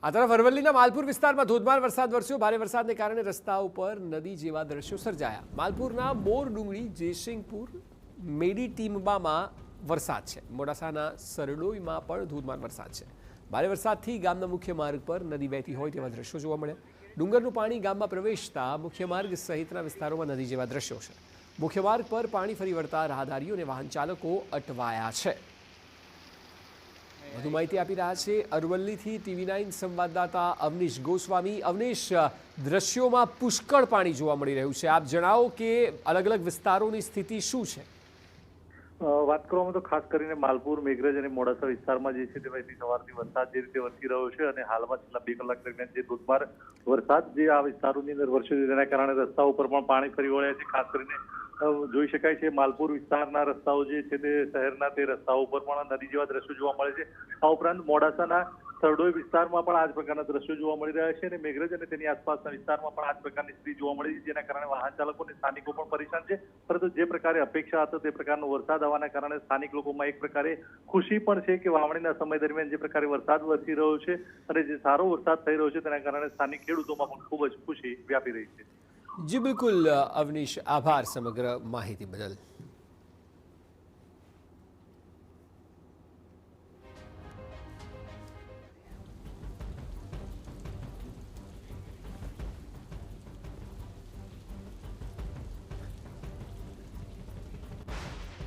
આ તરફ અરવલ્લીના માલપુર વિસ્તારમાં ધોધમાર વરસાદ વરસ્યો। ભારે વરસાદને કારણે રસ્તાઓ પર નદી જેવા દ્રશ્યો સર્જાયા। માલપુરના બોર ડુંગળી જયસિંહપુર મેડી ટીમ્બામાં વરસાદ છે। મોડાસાના સરડોઈમાં પણ ધોધમાર વરસાદ છે। ભારે વરસાદથી ગામના મુખ્ય માર્ગ પર નદી વહેતી હોય તેવા દ્રશ્યો જોવા મળ્યા। ડુંગરનું પાણી ગામમાં પ્રવેશતા મુખ્ય માર્ગ સહિતના વિસ્તારોમાં નદી જેવા દ્રશ્યો છે। મુખ્ય માર્ગ પર પાણી ફરી વળતા રાહદારીઓ અને વાહન ચાલકો અટવાયા છે। વધુ માહિતી આપી રહ્યા છે અરવલ્લીથી TV9 સંવાદદાતા અવનીશ ગોસ્વામી। અવનીશ, દ્રશ્યોમાં પુષ્કળ પાણી જોવા મળી રહ્યું છે। આપ જણાવો કે અલગ અલગ વિસ્તારોની સ્થિતિ શું છે? વાત કરવામાં તો ખાસ કરીને માલપુર, મેઘરજ અને મોડાસા વિસ્તારમાં જે છે તે વહેલી સવારથી વરસાદ જે રીતે વરસી રહ્યો છે અને હાલમાં છેલ્લા 2 કલાક દરમિયાન જે ધોધમાર વરસાદ જે આ વિસ્તારોની અંદર વરસ્યો છે તેના કારણે રસ્તા ઉપર પણ પાણી ફરી વળ્યા છે। ખાસ કરીને જોઈ શકાય છે માલપુર વિસ્તારના રસ્તાઓ જે છે તે શહેરના તે રસ્તાઓ ઉપર પણ નદી જેવા દ્રશ્યો જોવા મળે છે। આ ઉપરાંત મોડાસાના સરડોઈ વિસ્તારમાં પણ આ જ પ્રકારના દ્રશ્યો જોવા મળી રહ્યા છે અને મેઘરજ અને તેની આસપાસના વિસ્તારમાં પણ આ જ પ્રકારની સ્થિતિ જોવા મળી છે, જેના કારણે વાહન ચાલકો અને સ્થાનિકો પણ પરેશાન છે। પરંતુ જે પ્રકારે અપેક્ષા હતો તે પ્રકારનો વરસાદ આવવાના કારણે સ્થાનિક લોકોમાં એક પ્રકારે ખુશી પણ છે કે વાવણીના સમય દરમિયાન જે પ્રકારે વરસાદ વરસી રહ્યો છે અને જે સારો વરસાદ થઈ રહ્યો છે તેના કારણે સ્થાનિક ખેડૂતોમાં પણ ખૂબ જ ખુશી વ્યાપી રહી છે। જી બિલકુલ અવનીશ, આભાર સમગ્ર માહિતી બદલ।